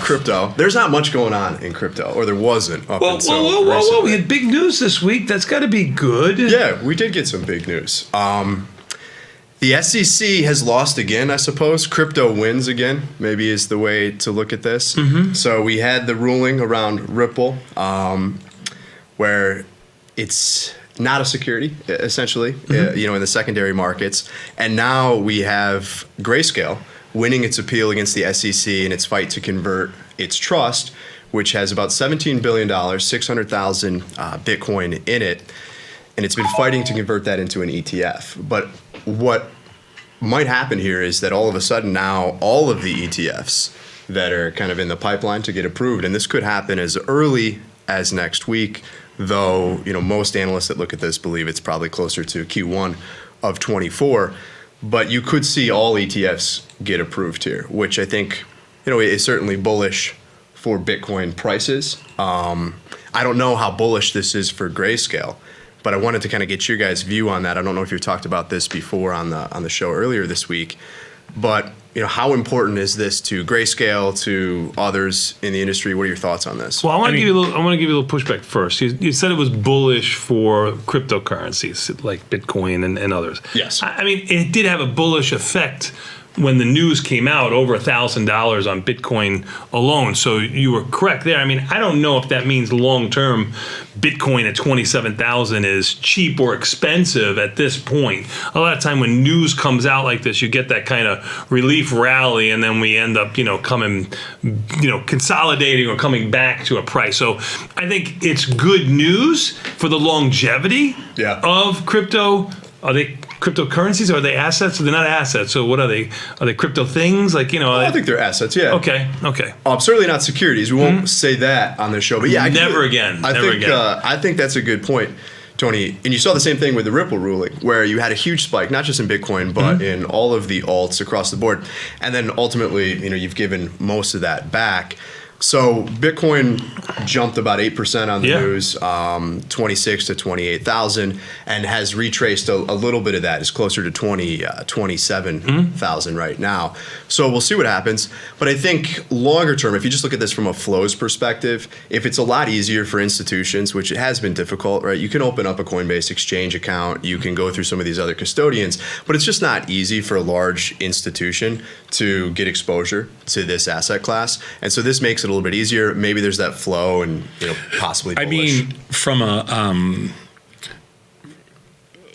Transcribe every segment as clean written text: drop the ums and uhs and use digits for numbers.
crypto. There's not much going on in crypto, or there wasn't up until whoa. We had big news this week. That's got to be good. Yeah, we did get some big news. The SEC has lost again, I suppose. Crypto wins again, maybe is the way to look at this. So we had the ruling around Ripple, where it's not a security, essentially, in the secondary markets. And now we have Grayscale winning its appeal against the SEC in its fight to convert its trust, which has about $17 billion, 600,000 Bitcoin in it. And it's been fighting to convert that into an ETF. But what might happen here is that all of a sudden now all of the ETFs that are kind of in the pipeline to get approved, and this could happen as early as next week, though most analysts that look at this believe it's probably closer to Q1 of 24. But you could see all ETFs get approved here, which I think is certainly bullish for Bitcoin prices. I don't know how bullish this is for Grayscale, but I wanted to kind of get your guys' view on that. I don't know if you've talked about this before on the show earlier this week, but how important is this to Grayscale, to others in the industry? What are your thoughts on this? Well, I want to give you a little pushback first. You said it was bullish for cryptocurrencies like Bitcoin and others. Yes. I mean, it did have a bullish effect when the news came out, over $1,000 on Bitcoin alone. So you were correct there. I mean, I don't know if that means long-term Bitcoin at 27,000 is cheap or expensive at this point. A lot of time when news comes out like this, you get that kind of relief rally, and then we end up, consolidating or coming back to a price. So I think it's good news for the longevity of crypto. Are they cryptocurrencies? Are they assets? They're not assets. So what are they? Are they crypto things? I think they're assets. Yeah. Okay. Certainly not securities. We won't say that on the show. But yeah, never again. I think that's a good point, Tony. And you saw the same thing with the Ripple ruling, where you had a huge spike, not just in Bitcoin, but in all of the alts across the board. And then ultimately, you've given most of that back. So Bitcoin jumped about 8% on the news, 26 to 28,000, and has retraced a little bit of that. It's closer to 27,000 right now. So we'll see what happens. But I think longer term, if you just look at this from a flows perspective, if it's a lot easier for institutions, which it has been difficult, right? You can open up a Coinbase exchange account. You can go through some of these other custodians, but it's just not easy for a large institution to get exposure to this asset class. And so this makes it a little bit easier. Maybe there's that flow and possibly bullish. I mean,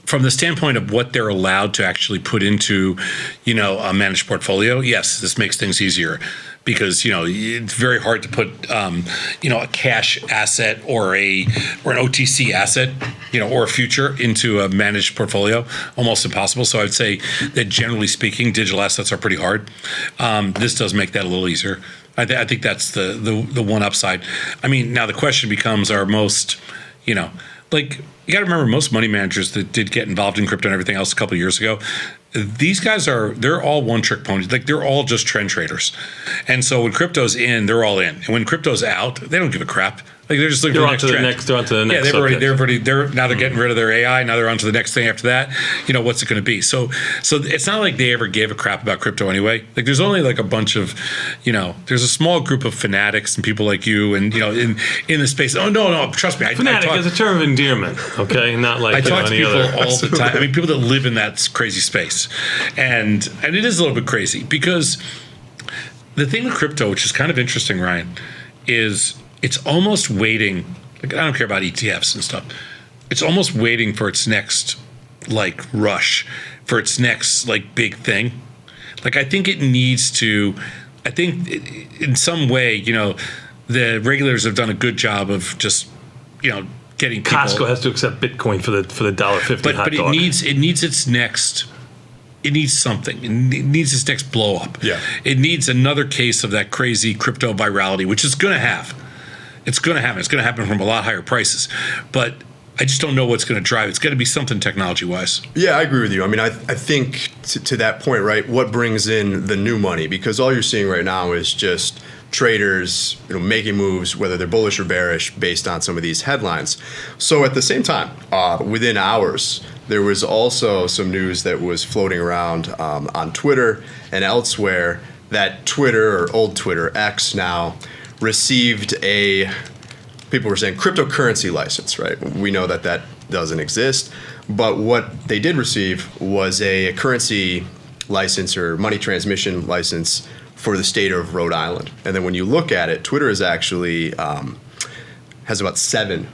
from the standpoint of what they're allowed to actually put into, a managed portfolio, yes, this makes things easier. Because it's very hard to put a cash asset or an OTC asset or a future into a managed portfolio, almost impossible. So I would say that generally speaking, digital assets are pretty hard. This does make that a little easier. I think that's the one upside. I mean, now the question becomes: are most you got to remember most money managers that did get involved in crypto and everything else a couple of years ago. These guys they're all one trick ponies. They're all just trend traders. And so when crypto's in, they're all in. And when crypto's out, they don't give a crap. They're just looking for the next trend. They're on to the next. Yeah, now they're getting rid of their AI. Now they're on to the next thing after that. What's it going to be? So it's not like they ever gave a crap about crypto anyway. There's only a bunch of, there's a small group of fanatics and people like you and, in the space. Oh, no, trust me. Fanatic is a term of endearment, okay? Not like I talk to people other. all the time. I mean, people that live in that crazy space. And it is a little bit crazy because the thing with crypto, which is kind of interesting, Ryan, is it's almost waiting. I don't care about ETFs and stuff. It's almost waiting for its next rush, for its next big thing. I think it needs to. I think in some way, the regulators have done a good job of just, getting people. Costco has to accept Bitcoin for the $1.50 hot dog. But it needs its next. It needs something. It needs its next blow up. Yeah. It needs another case of that crazy crypto virality, which is going to have. It's going to happen. It's going to happen from a lot higher prices. But I just don't know what's going to drive it. It's got to be something technology-wise. Yeah, I agree with you. I mean, I think to that point, right, what brings in the new money? Because all you're seeing right now is just traders, making moves, whether they're bullish or bearish, based on some of these headlines. So at the same time, within hours, there was also some news that was floating around on Twitter and elsewhere that Twitter, or old Twitter, X now, received people were saying cryptocurrency license, right? We know that that doesn't exist, but what they did receive was a currency license or money transmission license for the state of Rhode Island. And then when you look at it, Twitter is actually has seven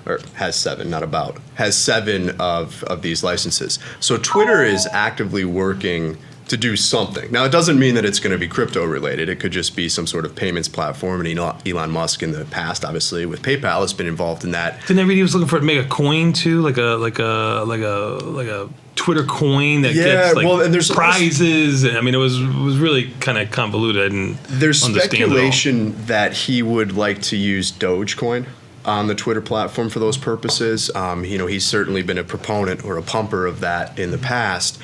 of these licenses. So Twitter is actively working to do something. Now, it doesn't mean that it's going to be crypto related. It could just be some sort of payments platform. And Elon Musk in the past, obviously, with PayPal, has been involved in that. Didn't everybody was looking for it to make a coin too, like a Twitter coin that gets like and there's prizes? I mean, it was really kind of convoluted. And there's speculation that he would like to use Dogecoin on the Twitter platform for those purposes. He's certainly been a proponent or a pumper of that in the past.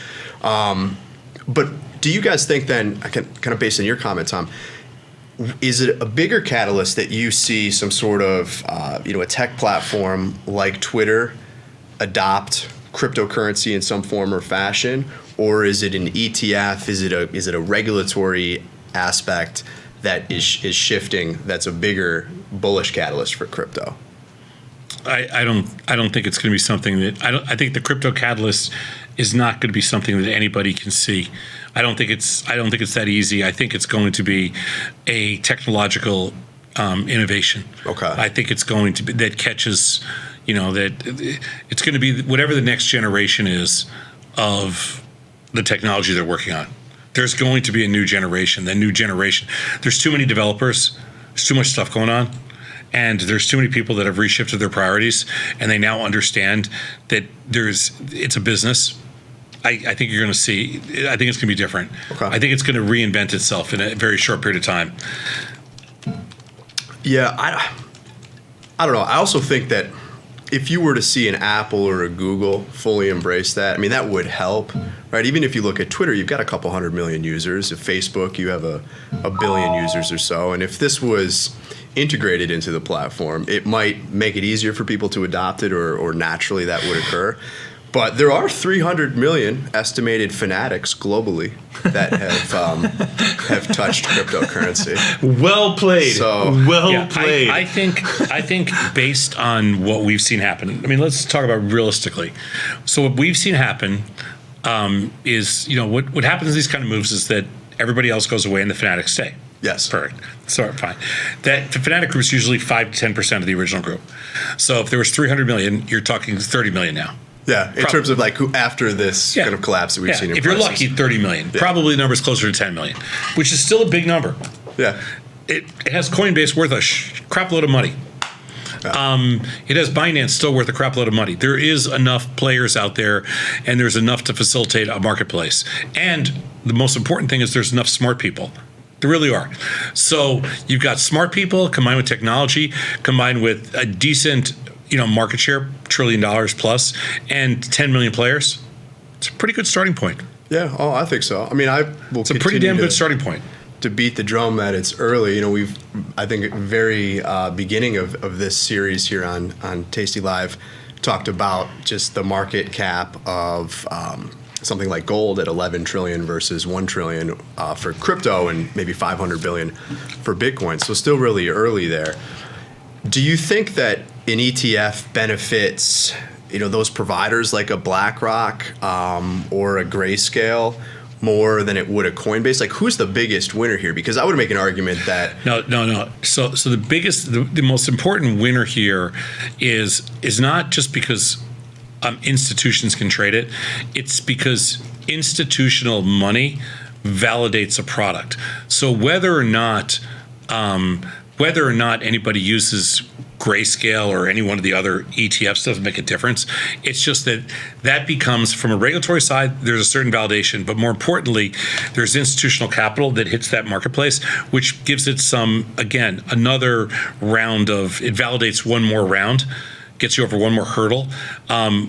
But do you guys think then, kind of based on your comment, Tom, is it a bigger catalyst that you see some sort of, a tech platform like Twitter adopt cryptocurrency in some form or fashion, or is it an ETF? Is it a regulatory aspect that is shifting? That's a bigger bullish catalyst for crypto. I don't think it's going to be something that I think the crypto catalyst is not going to be something that anybody can see. I don't think it's that easy. I think it's going to be a technological innovation. Okay. I think it's going to be that catches, that it's going to be whatever the next generation is of the technology they're working on. There's going to be a new generation. There's too many developers. There's too much stuff going on. And there's too many people that have reshifted their priorities, and they now understand that it's a business. I think you're going to see. I think it's going to be different. Okay. I think it's going to reinvent itself in a very short period of time. Yeah, I don't know. I also think that if you were to see an Apple or a Google fully embrace that, I mean, that would help, right? Even if you look at Twitter, you've got a couple 100 million users. If Facebook, you have a billion users or so. And if this was integrated into the platform, it might make it easier for people to adopt it, or naturally that would occur. But there are 300 million estimated fanatics globally that have touched cryptocurrency. Well played. Played. I think based on what we've seen happen. I mean, let's talk about realistically. So what we've seen happen is, what happens in these kind of moves is that everybody else goes away and the fanatics stay. Yes. Perfect. So fine. That the fanatic group is usually 5 to 10% of the original group. So if there was 300 million, you're talking 30 million now. Yeah, in terms of like who after this kind of collapse that we've seen in if prices. you're lucky, 30 million. Yeah. Probably the number's closer to 10 million, which is still a big number. Yeah. It has Coinbase worth a crap load of money. Yeah. It has Binance still worth a crap load of money. There is enough players out there, and there's enough to facilitate a marketplace. And the most important thing is there's enough smart people. There really are. So you've got smart people combined with technology, combined with a decent market share, $1 trillion plus, and 10 million players. It's a pretty good starting point. Yeah, I think so. I mean, it's a pretty damn good starting point. To beat the drum that it's early, we've, I think, very beginning of this series here on Tasty Live, talked about just the market cap of something like gold at 11 trillion versus 1 trillion for crypto, and maybe 500 billion for Bitcoin. So still really early there. Do you think that an ETF benefits, those providers like a BlackRock or a Grayscale more than it would a Coinbase? Like, who's the biggest winner here? Because I would make an argument that no. So the most important winner here is not just because institutions can trade it. It's because institutional money validates a product. So whether or not anybody uses Grayscale or any one of the other ETFs doesn't make a difference. It's just that becomes, from a regulatory side, there's a certain validation, but more importantly, there's institutional capital that hits that marketplace, which gives it another round of, it validates one more round, gets you over one more hurdle,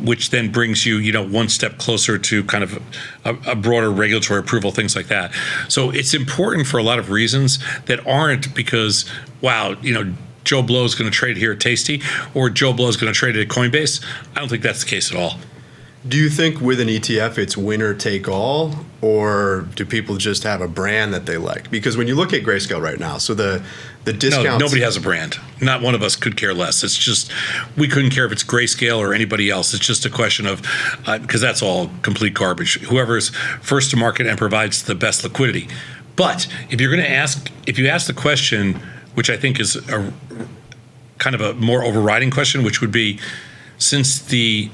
which then brings you, one step closer to kind of a broader regulatory approval, things like that. So it's important for a lot of reasons that aren't because, Joe Blow is going to trade here at Tasty, or Joe Blow is going to trade it at Coinbase. I don't think that's the case at all. Do you think with an ETF it's winner take all, or do people just have a brand that they like? Because when you look at Grayscale right now, so the discounts. No, nobody has a brand. Not one of us could care less. It's just, we couldn't care if it's Grayscale or anybody else. It's just a question of, because that's all complete garbage. Whoever's first to market and provides the best liquidity. But if you're going to if you ask the question, which I think is a kind of a more overriding question, which would be, since the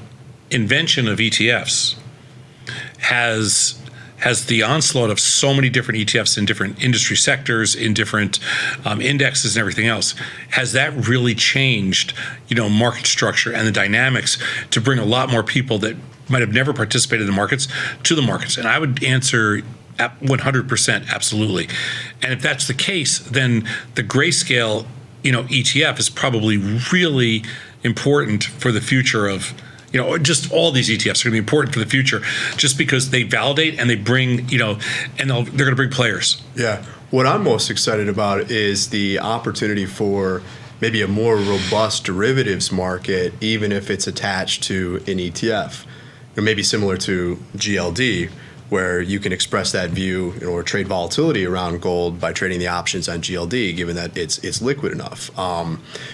invention of ETFs has the onslaught of so many different ETFs in different industry sectors, in different indexes and everything else, has that really changed, market structure and the dynamics to bring a lot more people that might have never participated in the markets to the markets? And I would answer 100% absolutely. And if that's the case, then the Grayscale, ETF is probably really important for the future of, just all these ETFs are going to be important for the future, just because they validate and they bring, and they're going to bring players. Yeah. What I'm most excited about is the opportunity for maybe a more robust derivatives market, even if it's attached to an ETF, or maybe similar to GLD, where you can express that view or trade volatility around gold by trading the options on GLD, given that it's liquid enough.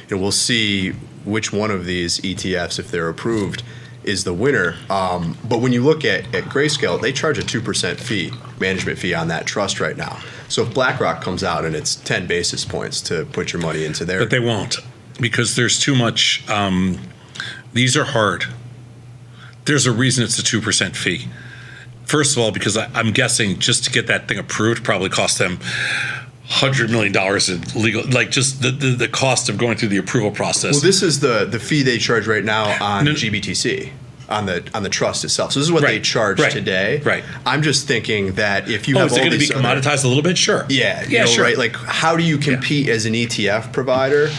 We'll see which one of these ETFs, if they're approved, is the winner. But when you look at Grayscale, they charge a 2% management fee on that trust right now. So if BlackRock comes out and it's 10 basis points to put your money into there. But they won't, because there's too much, these are hard. There's a reason it's a 2% fee. First of all, because I'm guessing just to get that thing approved probably cost them $100 million in legal, like just the cost of going through the approval process. Well, this is the fee they charge right now on GBTC, on the trust itself. So this is what they charge today. Right. I'm just thinking that if you have is it going to be commoditized a little bit? Sure. Yeah. Sure. Right. Like, how do you compete as an ETF provider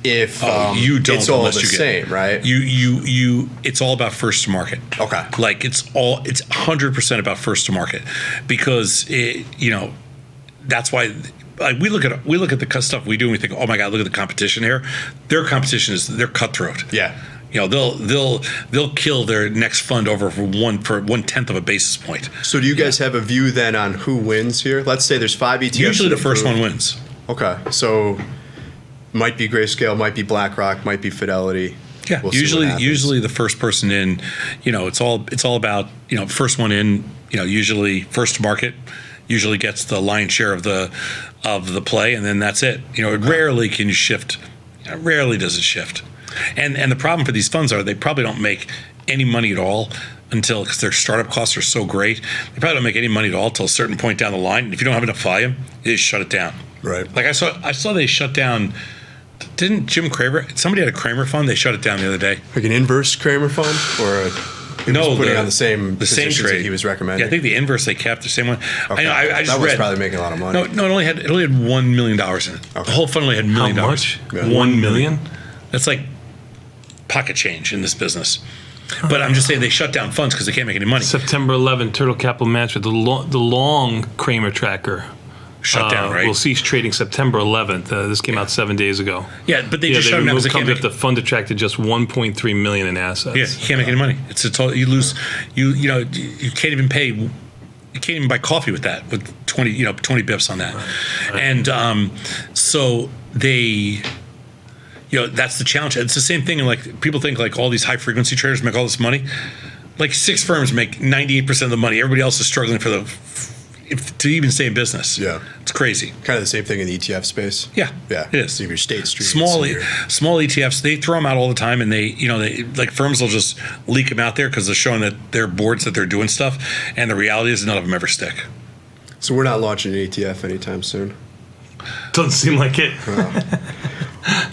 if you don't, it's all the unless you same, right? You it's all about first to market. Okay. Like it's 100% about first to market, because that's why. Like we look at the stuff we do and we think, oh my God, look at the competition here. Their competition is they're cutthroat. Yeah. They'll kill their next fund over for 1/10 of a basis point. So do you guys have a view then on who wins here? Let's say there's 5 ETFs. Usually the first one wins. Okay. So might be Grayscale, might be BlackRock, might be Fidelity. Yeah. We'll usually the first person in, it's all about, first one in, usually first to market usually gets the lion's share of the play, and then that's it. Rarely can you shift. Rarely does it shift. And the problem for these funds are they probably don't make any money at all because their startup costs are so great. They probably don't make any money at all until a certain point down the line. And if you don't have enough volume, they just shut it down. Right. Like I saw they shut down. Didn't Jim Cramer? Somebody had a Cramer fund. They shut it down the other day. Like an inverse Cramer fund, or putting on the same trade that he was recommending. Yeah, I think the inverse they kept the same one. Okay. I just that was read, probably making a lot of money. No, it only had $1 million in it. Okay. The whole fund only had $1 million. How much? Yeah. $1 million? That's like pocket change in this business. But I'm just saying they shut down funds because they can't make any money. September 11th, Turtle Capital Management, the long Kramer tracker. Shut down, right? Will cease trading September 11th. This came out 7 days ago. Yeah, but they just shut them down because they can't make. The fund attracted just 1.3 million in assets. Yeah, you can't make any money. It's all you lose. You can't even pay. You can't even buy coffee with that, with 20 bips on that. Right. And so they. That's the challenge. It's the same thing. And like people think like all these high frequency traders make all this money. Like 6 firms make 98% of the money. Everybody else is struggling to even stay in business. Yeah. It's crazy. Kind of the same thing in the ETF space. Yeah. Yeah. It is. So your State Street. Small ETFs, they throw them out all the time, and they like firms will just leak them out there because they're showing that their boards that they're doing stuff, and the reality is none of them ever stick. So we're not launching an ETF anytime soon. Doesn't seem like it.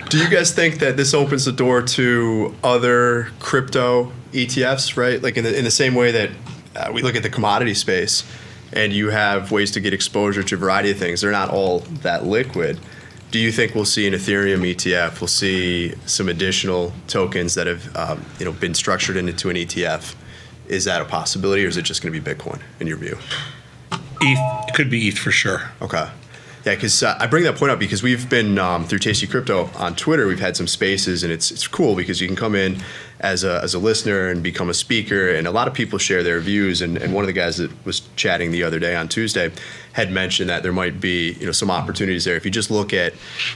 Do you guys think that this opens the door to other crypto ETFs, right? Like in the same way that we look at the commodity space, and you have ways to get exposure to a variety of things. They're not all that liquid. Do you think we'll see an Ethereum ETF? We'll see some additional tokens that have been structured into an ETF. Is that a possibility, or is it just going to be Bitcoin in your view? ETH, it could be ETH for sure. Okay. Yeah, because I bring that point up because we've been through Tasty Crypto on Twitter. We've had some spaces, and it's cool because you can come in as a listener and become a speaker, and a lot of people share their views. And one of the guys that was chatting the other day on Tuesday had mentioned that there might be some opportunities there if you just look at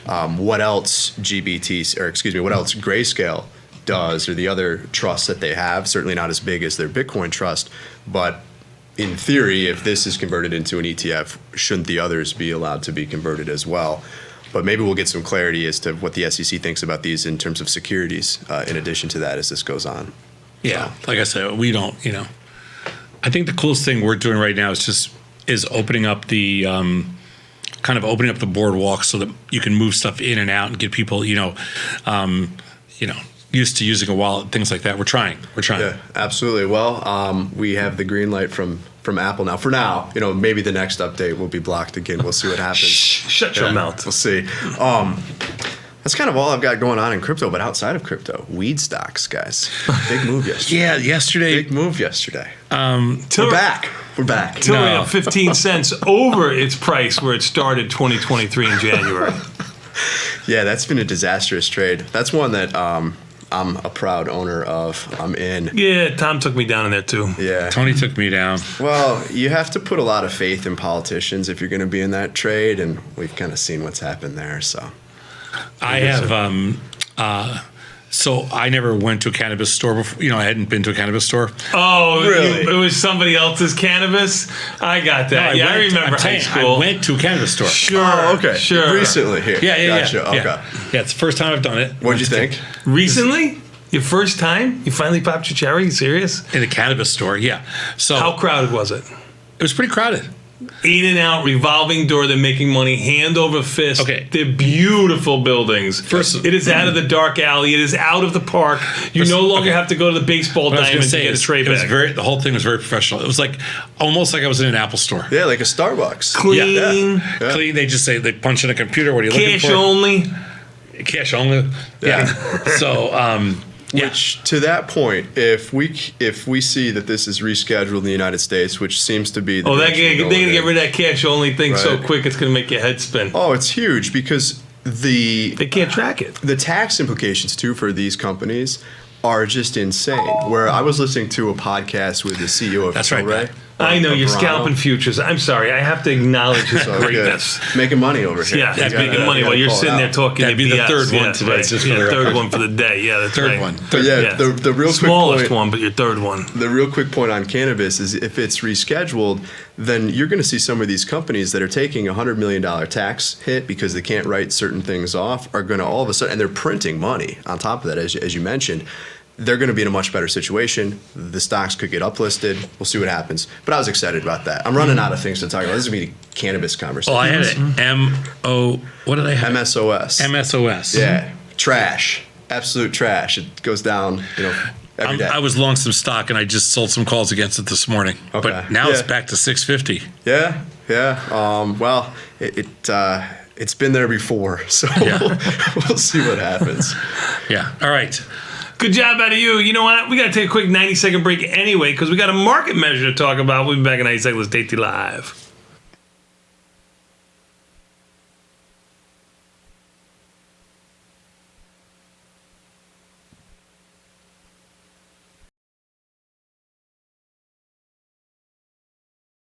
what else what else Grayscale does, or the other trusts that they have. Certainly not as big as their Bitcoin trust, but in theory, if this is converted into an ETF, shouldn't the others be allowed to be converted as well? But maybe we'll get some clarity as to what the SEC thinks about these in terms of securities, in addition to that, as this goes on. Yeah, like I said, we don't, I think the coolest thing we're doing right now is opening up the, kind of opening up the boardwalk so that you can move stuff in and out and get people, used to using a wallet, things like that. We're trying. Yeah, absolutely. Well, we have the green light from Apple now. For now, maybe the next update will be blocked again. We'll see what happens. Shut your mouth. We'll see. That's kind of all I've got going on in crypto, but outside of crypto, weed stocks, guys. Big move yesterday. Yeah, yesterday. Big move yesterday. We're back. Tilray up 15 cents over its price where it started 2023 in January. Yeah, that's been a disastrous trade. That's one that I'm a proud owner of. I'm in. Yeah, Tom took me down in there too. Yeah. Tony took me down. Well, you have to put a lot of faith in politicians if you're going to be in that trade, and we've kind of seen what's happened there. So, I have. So I never went to a cannabis store before. I hadn't been to a cannabis store. Oh, really? It was somebody else's cannabis? I got that. I remember high school. I went to a cannabis store. Sure. Oh, okay. Sure. Recently here. Yeah. Gotcha. Okay. Yeah, it's the first time I've done it. What'd you think? Recently? Your first time? You finally popped your cherry? You serious? In a cannabis store, yeah. So How crowded was it? it was pretty crowded. In and out, revolving door. They're making money hand over fist. Okay. They're beautiful buildings. It is out of the dark alley. It is out of the park. You no longer have to go to the baseball diamond to get a tray bag. The whole thing was very professional. It was almost like I was in an Apple store. Yeah, like a Starbucks. Clean. Yeah. Clean. They just say they punch in a computer. What are you looking for? Cash only. Cash only. Yeah. So. Which, to that point, if we see that this is rescheduled in the United States, which seems to be they're gonna get rid of that cash only thing so quick it's gonna make your head spin. Oh, it's huge because they can't track it. The tax implications too for these companies are just insane. Where I was listening to a podcast with the CEO of Tilray. I know you're scalping futures. I'm sorry. I have to acknowledge his greatness. Making money over here. Yeah, that's making money while you're sitting there talking. That'd be the third one today. Right. Third one for the day. Yeah, that's third right. one. The real smallest quick point, one, but your third one. The real quick point on cannabis is if it's rescheduled, then you're going to see some of these companies that are taking $100 million tax hit because they can't write certain things off are going to all of a sudden, and they're printing money on top of that, as you mentioned. They're going to be in a much better situation. The stocks could get uplisted. We'll see what happens. But I was excited about that. I'm running out of things to talk about. This is going to be a cannabis conversation. Oh, I had an what do they have? MSOS. MSOS. Yeah. Trash. Absolute trash. It goes down, every day. I was long some stock, and I just sold some calls against it this morning. Okay. But now it's back to 650. Yeah. Well, it's been there before, so we'll see what happens. Yeah. All right. Good job out of you. You know what? We got to take a quick 90-second break anyway because we got a market measure to talk about. We'll be back in 90 seconds. Let's take you live.